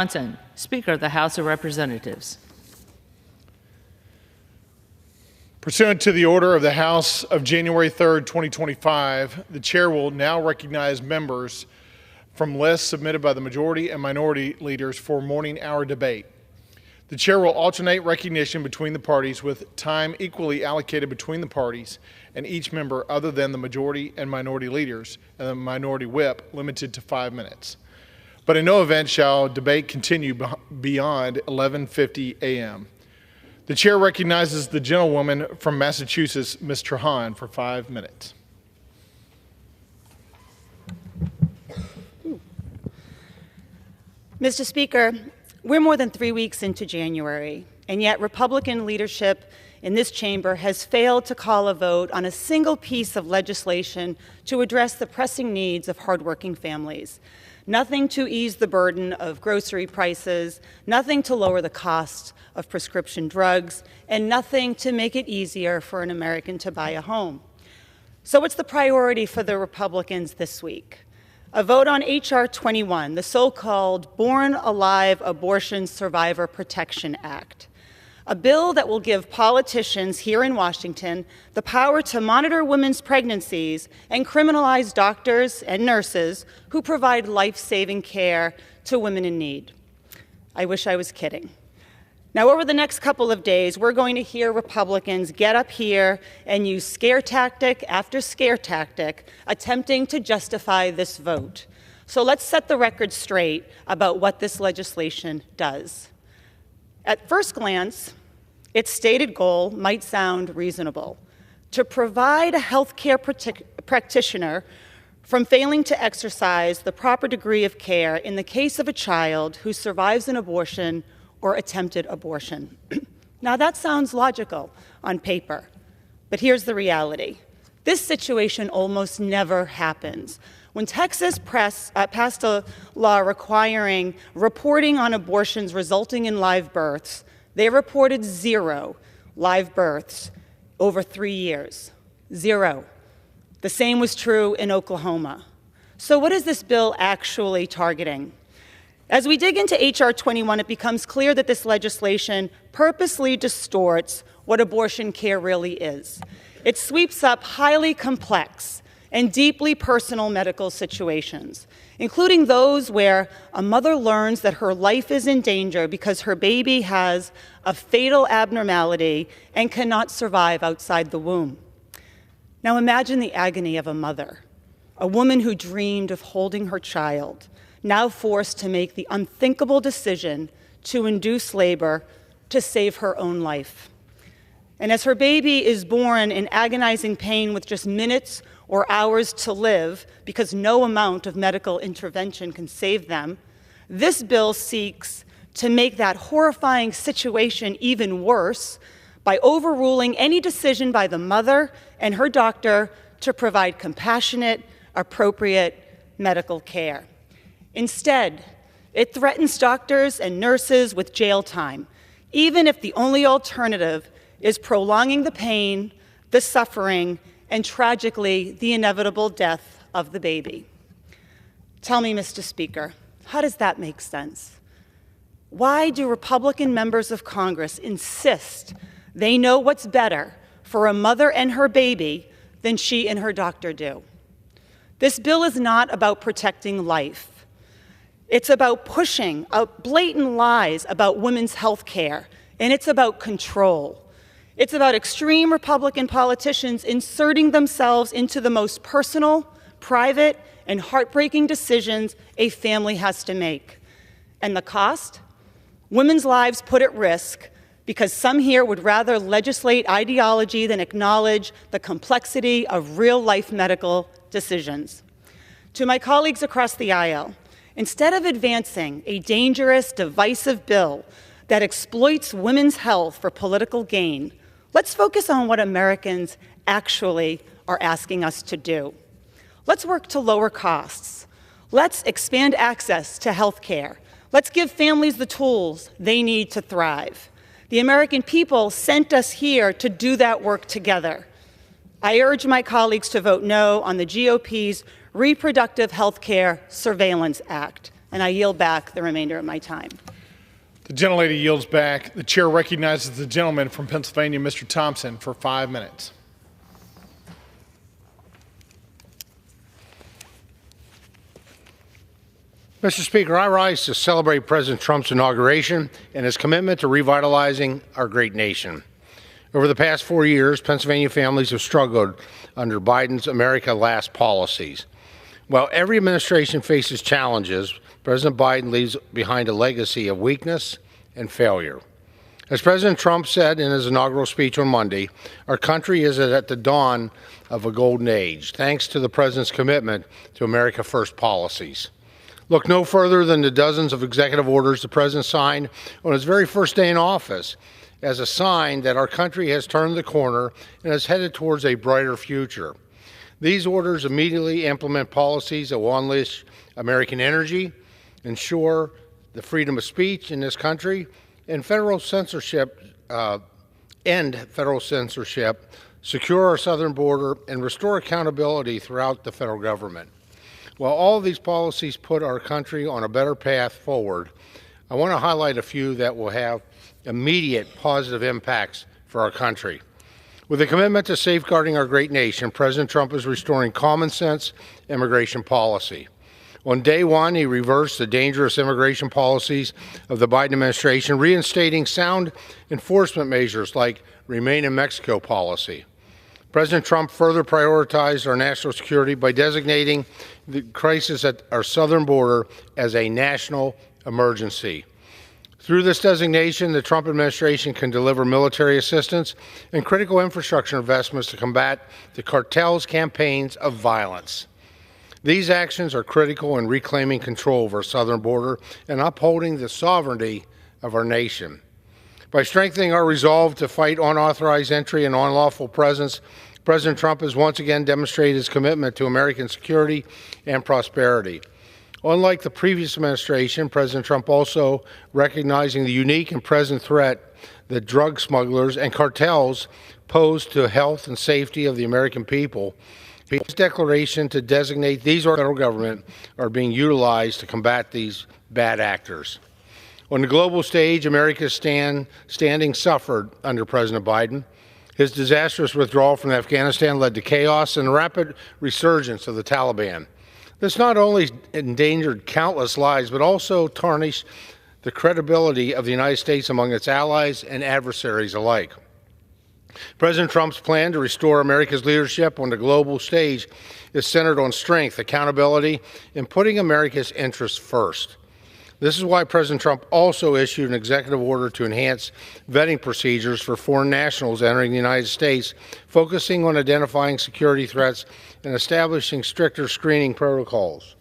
Johnson, Speaker of the House of Representatives. Pursuant to the order of the House of January 3rd, 2025, the chair will now recognize members from lists submitted by the majority and minority leaders for morning hour debate. The chair will alternate recognition between the parties with time equally allocated between the parties and each member other than the majority and minority leaders and the minority whip limited to 5 minutes. But in no event shall debate continue beyond 11:50 a.m. The chair recognizes the gentlewoman from Massachusetts, Ms. Trahan, for 5 minutes. Mr. Speaker, we're more than 3 weeks into January, and yet Republican leadership in this chamber has failed to call a vote on a single piece of legislation to address the pressing needs of hardworking families. Nothing to ease the burden of grocery prices, nothing to lower the cost of prescription drugs, and nothing to make it easier for an American to buy a home. So what's the priority for the Republicans this week? A vote on H.R. 21, the so-called Born Alive Abortion Survivor Protection Act, a bill that will give politicians here in Washington the power to monitor women's pregnancies and criminalize doctors and nurses who provide life-saving care to women in need. I wish I was kidding. Now, over the next couple of days, we're going to hear Republicans get up here and use scare tactic after scare tactic, attempting to justify this vote. So let's set the record straight about what this legislation does. At first glance, its stated goal might sound reasonable: to provide a healthcare practitioner from failing to exercise the proper degree of care in the case of a child who survives an abortion or attempted abortion. Now that sounds logical on paper, but here's the reality. This situation almost never happens. When Texas passed a law requiring reporting on abortions resulting in live births, they reported 0 live births over 3 years. 0. The same was true in Oklahoma. So what is this bill actually targeting? As we dig into H.R. 21, it becomes clear that this legislation purposely distorts what abortion care really is. It sweeps up highly complex and deeply personal medical situations, including those where a mother learns that her life is in danger because her baby has a fatal abnormality and cannot survive outside the womb. Now imagine the agony of a mother, a woman who dreamed of holding her child, now forced to make the unthinkable decision to induce labor to save her own life. And as her baby is born in agonizing pain with just minutes or hours to live because no amount of medical intervention can save them, this bill seeks to make that horrifying situation even worse by overruling any decision by the mother and her doctor to provide compassionate, appropriate medical care. Instead, it threatens doctors and nurses with jail time, even if the only alternative is prolonging the pain, the suffering, and tragically, the inevitable death of the baby. Tell me, Mr. Speaker, how does that make sense? Why do Republican members of Congress insist they know what's better for a mother and her baby than she and her doctor do? This bill is not about protecting life. It's about pushing out blatant lies about women's health care, and it's about control. It's about extreme Republican politicians inserting themselves into the most personal, private, and heartbreaking decisions a family has to make. And the cost? Women's lives put at risk because some here would rather legislate ideology than acknowledge the complexity of real-life medical decisions. To my colleagues across the aisle, instead of advancing a dangerous, divisive bill that exploits women's health for political gain, let's focus on what Americans actually are asking us to do. Let's work to lower costs. Let's expand access to health care. Let's give families the tools they need to thrive. The American people sent us here to do that work together. I urge my colleagues to vote no on the GOP's Reproductive Health Care Surveillance Act. And I yield back the remainder of my time. The gentlelady yields back. The chair recognizes the gentleman from Pennsylvania, Mr. Thompson, for 5 minutes. Mr. Speaker, I rise to celebrate President Trump's inauguration and his commitment to revitalizing our great nation. Over the past 4 years, Pennsylvania families have struggled under Biden's America Last policies. While every administration faces challenges, President Biden leaves behind a legacy of weakness and failure. As President Trump said in his inaugural speech on Monday, our country is at the dawn of a golden age, thanks to the president's commitment to America First policies. Look no further than the dozens of executive orders the president signed on his very first day in office as a sign that our country has turned the corner and is headed towards a brighter future. These orders immediately implement policies that will unleash American energy, ensure the freedom of speech in this country, and end federal censorship, secure our southern border, and restore accountability throughout the federal government. While all of these policies put our country on a better path forward, I want to highlight a few that will have immediate positive impacts for our country. With a commitment to safeguarding our great nation, President Trump is restoring common sense immigration policy. On day one, he reversed the dangerous immigration policies of the Biden administration, reinstating sound enforcement measures like Remain in Mexico policy. President Trump further prioritized our national security by designating the crisis at our southern border as a national emergency. Through this designation, the Trump administration can deliver military assistance and critical infrastructure investments to combat the cartel's campaigns of violence. These actions are critical in reclaiming control of our southern border and upholding the sovereignty of our nation. By strengthening our resolve to fight unauthorized entry and unlawful presence, President Trump has once again demonstrated his commitment to American security and prosperity. Unlike the previous administration, President Trump also recognizing the unique and present threat that drug smugglers and cartels pose to the health and safety of the American people, his declaration to designate these or the federal government are being utilized to combat these bad actors. On the global stage, America's standing suffered under President Biden. His disastrous withdrawal from Afghanistan led to chaos and the rapid resurgence of the Taliban. This not only endangered countless lives, but also tarnished the credibility of the United States among its allies and adversaries alike. President Trump's plan to restore America's leadership on the global stage is centered on strength, accountability, and putting America's interests first. This is why President Trump also issued an executive order to enhance vetting procedures for foreign nationals entering the United States, focusing on identifying security threats and establishing stricter screening protocols.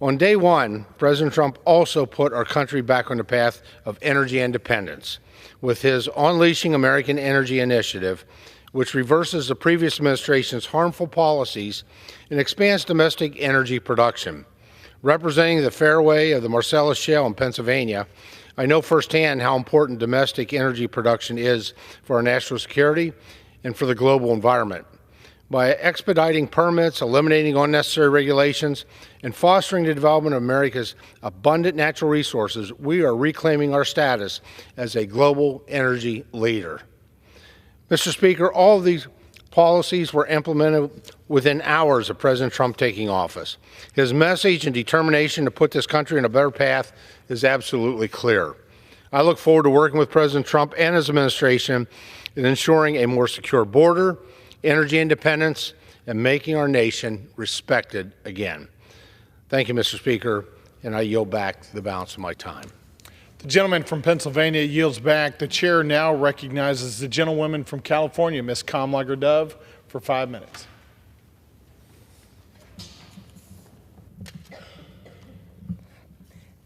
On day one, President Trump also put our country back on the path of energy independence with his Unleashing American Energy Initiative, which reverses the previous administration's harmful policies and expands domestic energy production. Representing the fairway of the Marcellus Shale in Pennsylvania, I know firsthand how important domestic energy production is for our national security and for the global environment. By expediting permits, eliminating unnecessary regulations, and fostering the development of America's abundant natural resources, we are reclaiming our status as a global energy leader. Mr. Speaker, all of these policies were implemented within hours of President Trump taking office. His message and determination to put this country on a better path is absolutely clear. I look forward to working with President Trump and his administration in ensuring a more secure border, energy independence, and making our nation respected again. Thank you, Mr. Speaker, and I yield back the balance of my time. The gentleman from Pennsylvania yields back. The chair now recognizes the gentlewoman from California, Ms. Kamlager-Dove, for 5 minutes.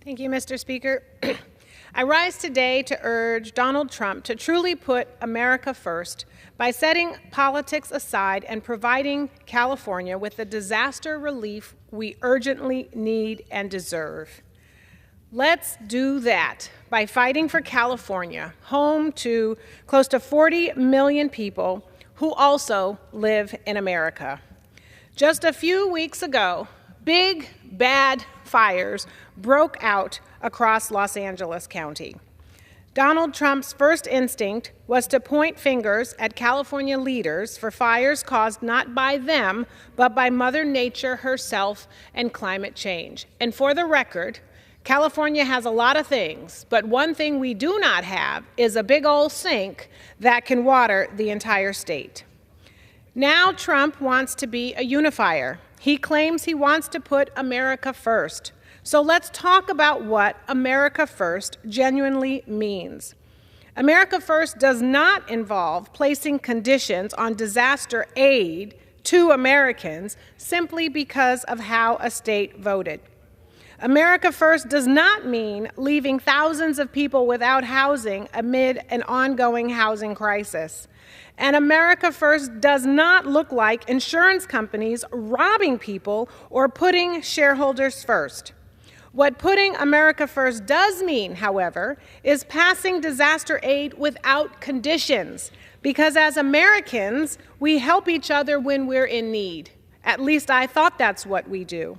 Thank you, Mr. Speaker. I rise today to urge Donald Trump to truly put America first by setting politics aside and providing California with the disaster relief we urgently need and deserve. Let's do that by fighting for California, home to close to 40 million people who also live in America. Just a few weeks ago, big bad fires broke out across Los Angeles County. Donald Trump's first instinct was to point fingers at California leaders for fires caused not by them, but by Mother Nature herself and climate change. And for the record, California has a lot of things, but one thing we do not have is a big old sink that can water the entire state. Now Trump wants to be a unifier. He claims he wants to put America first. So let's talk about what America First genuinely means. America First does not involve placing conditions on disaster aid to Americans simply because of how a state voted. America First does not mean leaving thousands of people without housing amid an ongoing housing crisis. And America First does not look like insurance companies robbing people or putting shareholders first. What putting America First does mean, however, is passing disaster aid without conditions, because as Americans, we help each other when we're in need. At least I thought that's what we do.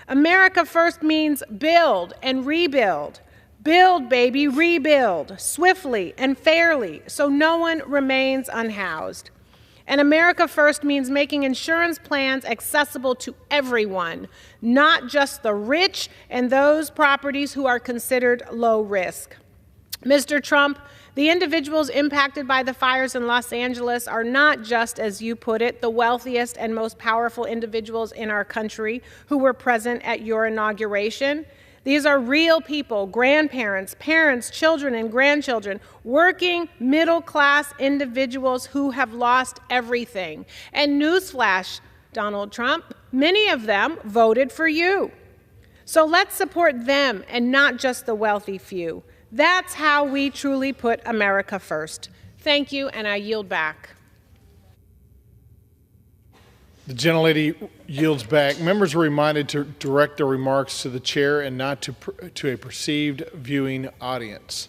America First means build and rebuild. Build, baby, rebuild, swiftly and fairly, so no one remains unhoused. And America First means making insurance plans accessible to everyone, not just the rich and those properties who are considered low risk. Mr. Trump, the individuals impacted by the fires in Los Angeles are not just, as you put it, the wealthiest and most powerful individuals in our country who were present at your inauguration. These are real people, grandparents, parents, children, and grandchildren, working middle-class individuals who have lost everything. And newsflash, Donald Trump, many of them voted for you. So let's support them and not just the wealthy few. That's how we truly put America first. Thank you, and I yield back. The gentlelady yields back. Members are reminded to direct their remarks to the chair and not to a perceived viewing audience.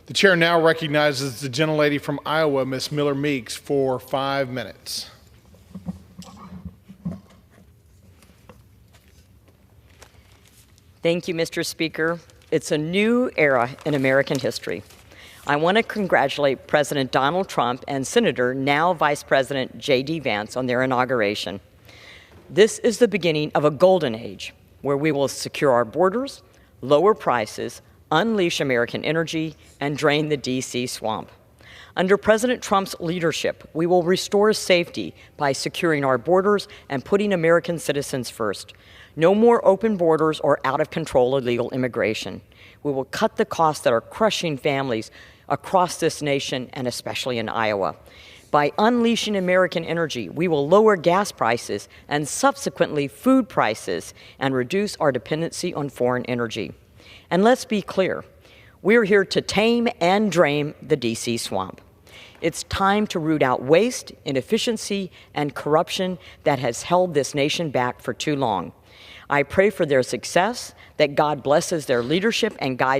The chair now recognizes the gentlelady from Iowa, Ms. Miller Meeks, for 5 minutes. Thank you, Mr. Speaker. It's a new era in American history. I want to congratulate President Donald Trump and Senator, now Vice President J.D. Vance, on their inauguration. This is the beginning of a golden age where we will secure our borders, lower prices, unleash American energy, and drain the D.C. swamp. Under President Trump's leadership, we will restore safety by securing our borders and putting American citizens first. No more open borders or out-of-control illegal immigration. We will cut the costs that are crushing families across this nation and especially in Iowa. By unleashing American energy, we will lower gas prices and subsequently food prices and reduce our dependency on foreign energy. And let's be clear, we're here to tame and drain the D.C. swamp. It's time to root out waste, inefficiency, and corruption that has held this nation back for too long. I pray for their success, that God blesses their leadership and guides